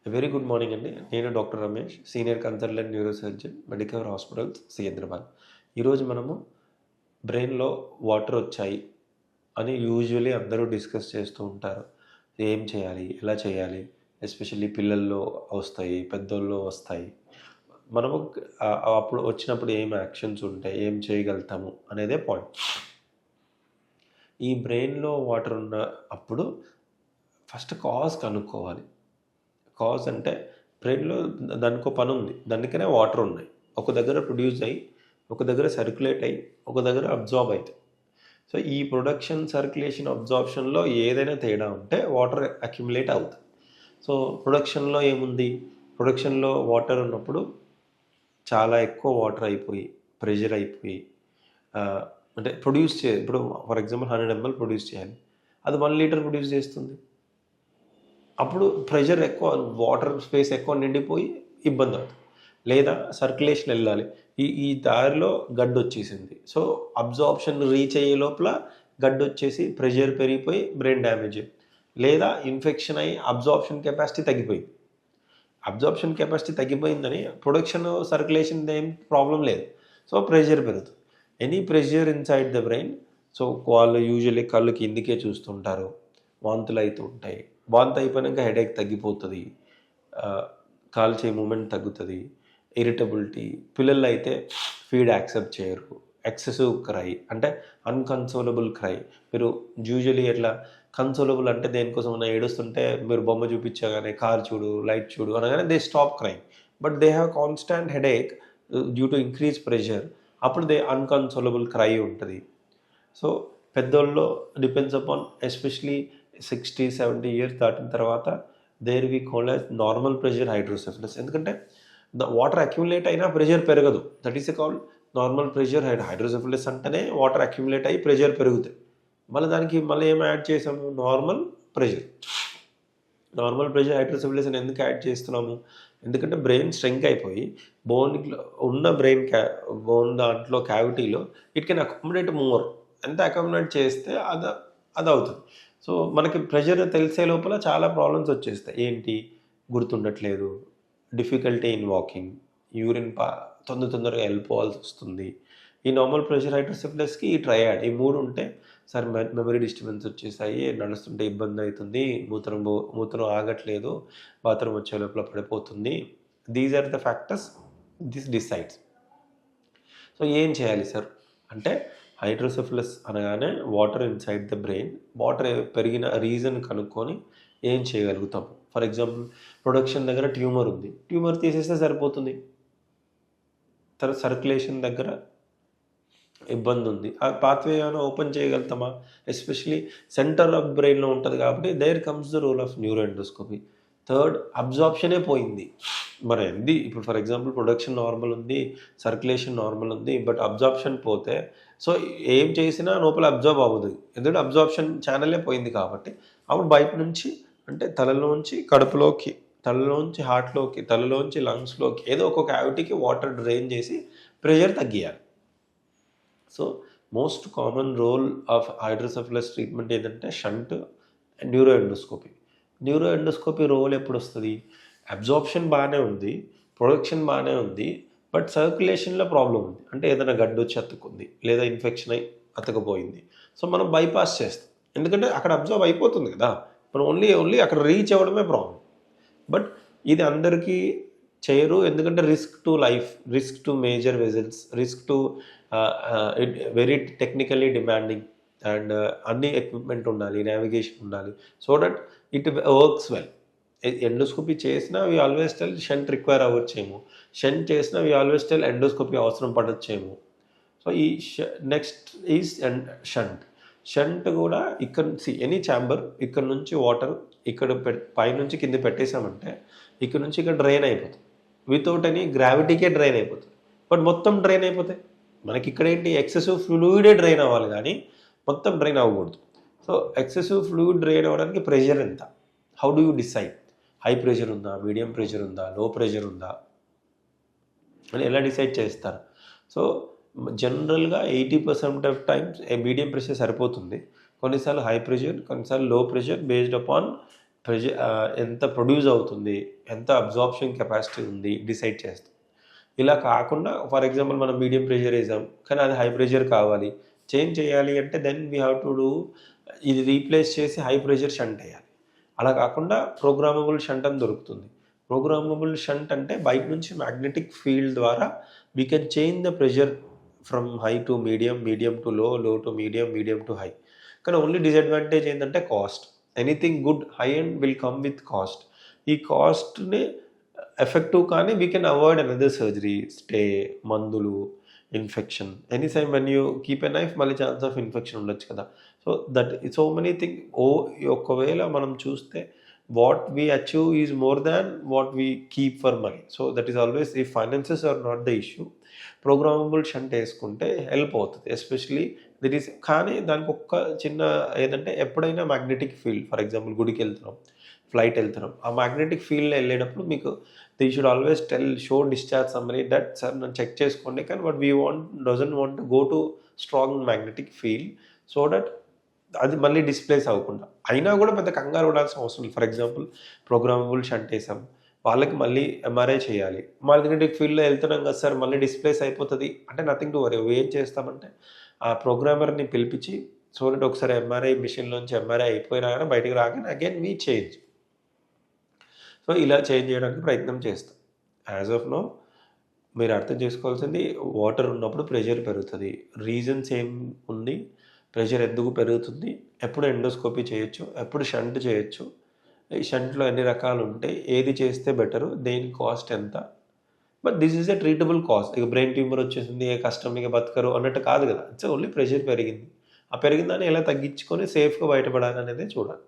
Very good morning అండి. నేను doctor Ramesh, senior consultant neurosurgeon, Medicover hospitals, Secunderabad. ఈరోజు మనము బ్రెయిన్‌లో వాటర్ వచ్చాయి అని యూజువల్లీ అందరూ డిస్కస్ చేస్తూ ఉంటారు. ఏం చేయాలి? ఎలా చేయాలి? ఎస్పెషల్లీ పిల్లల్లో వస్తాయి, పెద్దోల్లో వస్తాయి. మనము అప్పుడు వచ్చినప్పుడు ఏం యాక్షన్స్ ఉంటాయి? ఏం చేయగలుగుతాము? అనేదే పాయింట్. ఈ బ్రెయిన్‌లో వాటర్ ఉన్న అప్పుడు ఫస్ట్ కాజ్ కనుక్కోవాలి. కాజ్ అంటే బ్రెయిన్‌లో దానికో పనుంది. దానికనే వాటర్ ఉన్నాయి. ఒక దగ్గర ప్రొడ్యూస్ అయ్యి, ఒక దగ్గర సర్క్యులేట్ అయ్యి, ఒక దగ్గర అబ్జార్బ్ అయితాయి. సో, ఈ ప్రొడక్షన్, సర్క్యులేషన్, అబ్జార్ప్షన్‌లో ఏదైనా తేడా ఉంటే వాటర్ అక్యుములేట్ అవుతుంది. సో, ప్రొడక్షన్‌లో ఏముంది? ప్రొడక్షన్‌లో వాటర్ ఉన్నప్పుడు చాలా ఎక్కువ వాటర్ అయిపోయి, ప్రెషర్ అయిపోయి అంటే ఇప్పుడు ఫర్ ఎగ్జాంపుల్ 100 ఎంఎల్ ప్రొడ్యూస్ చేయాలి. అది 1 లీటర్ ప్రొడ్యూస్ చేస్తుంది. అప్పుడు ప్రెషర్ ఎక్కువ, వాటర్ స్పేస్ ఎక్కువ నిండిపోయి ఇబ్బంది అవుతుంది. లేదా సర్క్యులేషన్ వెళ్ళాలి. ఈ ఈ దారిలో గడ్డొచ్చేసింది. సో, అబ్జార్ప్షన్ రీచ్ అయ్యే లోపల గడ్డొచ్చేసి ప్రెషర్ పెరిగిపోయి బ్రెయిన్ డ్యామేజ్. లేదా ఇన్ఫెక్షన్ అయ్యి అబ్జార్ప్షన్ కెపాసిటీ తగ్గిపోయింది. అబ్జార్ప్షన్ కెపాసిటీ తగ్గిపోయిందని ప్రొడక్షన్, సర్క్యులేషన్ ఏం ప్రాబ్లమ్ లేదు. సో, ప్రెషర్ పెరుగుతుంది. Any pressure inside the brain. So, వాళ్ళు యూజువల్లీ కళ్ళు కిందికే చూస్తుంటారు. వాంతులు అయితూ ఉంటాయి. వాంతి అయిపోయినాక హెడేక్ తగ్గిపోతుంది. కాలు చేయి మూమెంట్ తగ్గుతుంది. ఇరిటబిలిటీ. పిల్లలు అయితే ఫీడ్ యాక్సెప్ట్ చేయరు. ఎక్సెసివ్ క్రై అంటే అన్‌కన్సోలబుల్ క్రై. మీరు యూజువల్లీ ఎట్లా కన్సోలబుల్ అంటే దేనికోసమన్నా ఏడుస్తుంటే మీరు బొమ్మ చూపించగానే కార్ చూడు, లైట్ చూడు అనగానే they stop crying. But they have constant headache due to increase pressure. అప్పుడు అన్‌కన్సోలబుల్ క్రై ఉంటది. సో, పెద్దోళ్ళలో డిపెండ్స్ అపాన్ ఎస్పెషల్లీ 60, 70 ఇయర్స్ దాటిన తర్వాత there we call as normal pressure hydrocephalus. ఎందుకంటే వాటర్ అక్యుములేట్ అయినా ప్రెషర్ పెరగదు. That is called normal pressure hydrocephalus అంటేనే water accumulate అయ్యి ప్రెషర్ పెరుగుతాయి. దానికి ఏం యాడ్ చేసాము? Normal pressure. Normal pressure hydrocephalus అని ఎందుకు యాడ్ చేస్తున్నాము? ఎందుకంటే బ్రెయిన్ స్ట్రెంక్ అయిపోయి బోన్‌లో ఉన్న బోన్ దాంట్లో క్యావిటీలో ఇట్ కెన్ అకామిడేట్ మోర్. ఎంత అకామిడేట్ చేస్తే అదవుతుంది. సో, మనకి ప్రెషర్ తెలిసే లోపల చాలా ప్రాబ్లమ్స్ వచ్చేస్తాయి. ఏంటి? గుర్తుండట్లేదు, డిఫికల్టీ ఇన్ వాకింగ్, యూరిన్ తొందరగా వెళ్ళిపోవాల్సొస్తుంది. ఈ నార్మల్ ప్రెషర్ హైడ్రోసెఫలస్‌కి ఈ ట్రైయాడ్ ఈ 3 ఉంటే సార్ మెమరీ డిస్టర్బెన్స్ వచ్చేసాయి, నడుస్తుంటే ఇబ్బంది అవుతుంది, మూత్రం ఆగట్లేదు, బాత్రూమ్ వచ్చే లోపల పడిపోతుంది. These are the factors this decides. So, ఏం చేయాలి సార్ అంటే హైడ్రోసెఫలస్ అనగానే water inside the brain. Water పెరిగిన రీజన్ కనుక్కొని ఏం చేయగలుగుతాం. ఫర్ ఎగ్జాంపుల్ ప్రొడక్షన్ దగ్గర ట్యూమర్ ఉంది. ట్యూమర్ తీసేస్తే సరిపోతుంది. తర్వాత సర్క్యులేషన్ దగ్గర ఇబ్బంది ఉంది. ఆ పాత్వే ఏమైనా ఓపెన్ చేయగలుగుతామా? ఎస్పెషల్లీ సెంటర్ ఆఫ్ బ్రెయిన్‌లో ఉంటది కాబట్టి there comes the role of neuro endoscopy. Third, అబ్జార్ప్షనే పోయింది. ఇప్పుడు ఫర్ ఎగ్జాంపుల్ ప్రొడక్షన్ నార్మల్ ఉంది, సర్క్యులేషన్ నార్మల్ ఉంది. బట్ అబ్జార్ప్షన్ పోతే సో, ఏం చేసినా లోపల అబ్జార్బ్ అవ్వదు. ఎందుకంటే అబ్జార్ప్షన్ ఛానెలే పోయింది కాబట్టి. అప్పుడు బయట నుంచి అంటే తలలోంచి కడుపులోకి, తలలోంచి హార్ట్‌లోకి, తలలోంచి లంగ్స్‌లోకి ఏదో ఒక క్యావిటీకి వాటర్ డ్రైన్ చేసి ప్రెషర్ తగ్గియాలి. So, most common role of hydrocephalus treatment ఏంటంటే shunt and neuro endoscopy. Neuro endoscopy role ఎప్పుడొస్తది? అబ్జార్ప్షన్ బానే ఉంది, ప్రొడక్షన్ బానే ఉంది. బట్ సర్క్యులేషన్‌లో ప్రాబ్లమ్ ఉంది. అంటే ఏదైనా గడ్డొచ్చి అతుక్కుంది, లేదా ఇన్ఫెక్షన్ అయ్యి అతుక్కుపోయింది. సో, మనం బైపాస్ చేస్తాం. ఎందుకంటే అక్కడ అబ్జార్బ్ అయిపోతుంది కదా! మనం ఓన్లీ అక్కడ రీచ్ అవ్వడమే ప్రాబ్లమ్. బట్ ఇది అందరికీ చేయరు. ఎందుకంటే risk to life, risk to major vessels, risk to very technically demanding and అన్ని ఎక్విప్మెంట్ ఉండాలి, నావిగేషన్ ఉండాలి. So that it works well. Endoscopy చేసినా we always tell shunt require అవ్వచ్చేమో. షంట్ చేసినా వి ఆల్వేస్ టెల్ ఎండోస్కోపీ అవసరం పడొచ్చేమో. So, ఈ next is shunt. Shunt కూడా ఎనీ ఛాంబర్ ఇక్కడ నుంచి వాటర్ ఇక్కడ పైనుంచి కింద పెట్టేసామంటే ఇక్కడ నుంచి ఇక్కడ డ్రైన్ అయిపోతుంది. వితౌట్ ఎనీ గ్రావిటీకే డ్రైన్ అయిపోతుంది. బట్ మొత్తం డ్రైన్ అయిపోతే మనకి ఇక్కడ ఏంటి ఎక్సెసివ్ ఫ్లూయిడే డ్రైన్ అవ్వాలి కానీ మొత్తం డ్రైన్ అవ్వకూడదు. సో, ఎక్సెసివ్ ఫ్లూయిడ్ డ్రైన్ అవ్వడానికి ప్రెషర్ ఎంత? How do you decide? High pressure ఉందా, మీడియం ప్రెషర్ ఉందా, లో ప్రెషర్ ఉందా అని ఎలా డిసైడ్ చేస్తారు? సో, జనరల్‌గా 80% ఆఫ్ టైమ్స్ మీడియం ప్రెషర్ సరిపోతుంది. కొన్నిసార్లు హై ప్రెషర్, కొన్నిసార్లు లో ప్రెషర్ బేస్డ్ అపాన్ ఎంత ప్రొడ్యూస్ అవుతుంది, ఎంత అబ్జార్ప్షన్ కెపాసిటీ ఉంది డిసైడ్ చేస్తాం. ఇలా కాకుండా ఫర్ ఎగ్జాంపుల్ మనం మీడియం ప్రెషర్ ఏసాం, కానీ అది హై ప్రెషర్ కావాలి. చేంజ్ చేయాలి అంటే then we have to do ఇది రీప్లేస్ చేసి హై ప్రెషర్ షంట్ ఎయాలి. అలా కాకుండా ప్రోగ్రామబుల్ షంట్ అని దొరుకుతుంది. ప్రోగ్రామబుల్ షంట్ అంటే బయట నుంచి మ్యాగ్నెటిక్ ఫీల్డ్ ద్వారా we can change the pressure from high to medium, medium to low, low to medium, medium to high. కానీ ఓన్లీ డిసడ్వాంటేజ్ ఏంటంటే cost. Anything good high end will come with cost. ఈ కాస్ట్‌ని effective కానీ we can avoid another surgery, stay, మందులు, infection. Any time when you keep a knife మళ్ళీ chance of infection ఉండొచ్చు కదా. So many thing ఒకవేళ మనం చూస్తే what we achieve is more than what we keep for money. So that is always ఈ finances are not the issue. Programmable shunt వేసుకుంటే help అవుతుంది especially that is. కానీ దానికి ఒక్క చిన్న ఏదంటే ఎప్పుడైనా మ్యాగ్నెటిక్ ఫీల్డ్ ఫర్ ఎగ్జాంపుల్ గుడికి వెళ్తున్నాం, ఫ్లైట్ వెళ్తున్నాం, ఆ మ్యాగ్నెటిక్ ఫీల్డ్లో వెళ్ళేటప్పుడు మీకు they should always show discharge summary that sir నన్ను చెక్ చేసుకోండి. కానీ but we doesn't want go to strong magnetic field so that అది మళ్ళీ డిస్ప్లేస్ అవ్వకుండా. అయినా కూడా పెద్ద కంగారు పడాల్సిన అవసరం లేదు. ఫర్ ఎగ్జాంపుల్ ప్రోగ్రామబుల్ షంట్ వేసాం, వాళ్ళకి మళ్ళీ ఎంఆర్ఐ చేయాలి, మ్యాగ్నెటిక్ ఫీల్డ్లో వెళ్తున్నాం కదా సార్ మళ్ళీ డిస్ప్లేస్ అయిపోతుంది అంటే నథింగ్ టు వరీ. ఏం చేస్తామంటే ఆ ప్రోగ్రామర్ని పిలిపించి సో దట్ ఒకసారి ఎంఆర్ఐ మిషన్లోంచి ఎంఆర్ఐ అయిపోయినా కానీ బయటకు రాగానే అగైన్ వీ చేంజ్. సో ఇలా చేంజ్ చేయడానికి ప్రయత్నం చేస్తాం. యాజ్ ఆఫ్ నో మీరు అర్థం చేసుకోవాల్సింది వాటర్ ఉన్నప్పుడు ప్రెషర్ పెరుగుతుంది. రీజన్స్ ఏం ఉంది, ప్రెషర్ ఎందుకు పెరుగుతుంది, ఎప్పుడు ఎండోస్కోపీ చేయొచ్చు, ఎప్పుడు షంట్ చేయొచ్చు, ఈ షంట్లో ఎన్ని రకాలు ఉంటాయి, ఏది చేస్తే బెటరు, దేని కాస్ట్ ఎంత. But this is a treatable cost. ఇక బ్రెయిన్ ట్యూమర్ వచ్చేసింది, ఏ కష్టం ఇక బతకరు అన్నట్టు కాదు కదా. ఇట్స్ ఓన్లీ ప్రెషర్ పెరిగింది. ఆ పెరిగిందని ఎలా తగ్గించుకొని సేఫ్గా బయటపడాలి అనేది చూడాలి.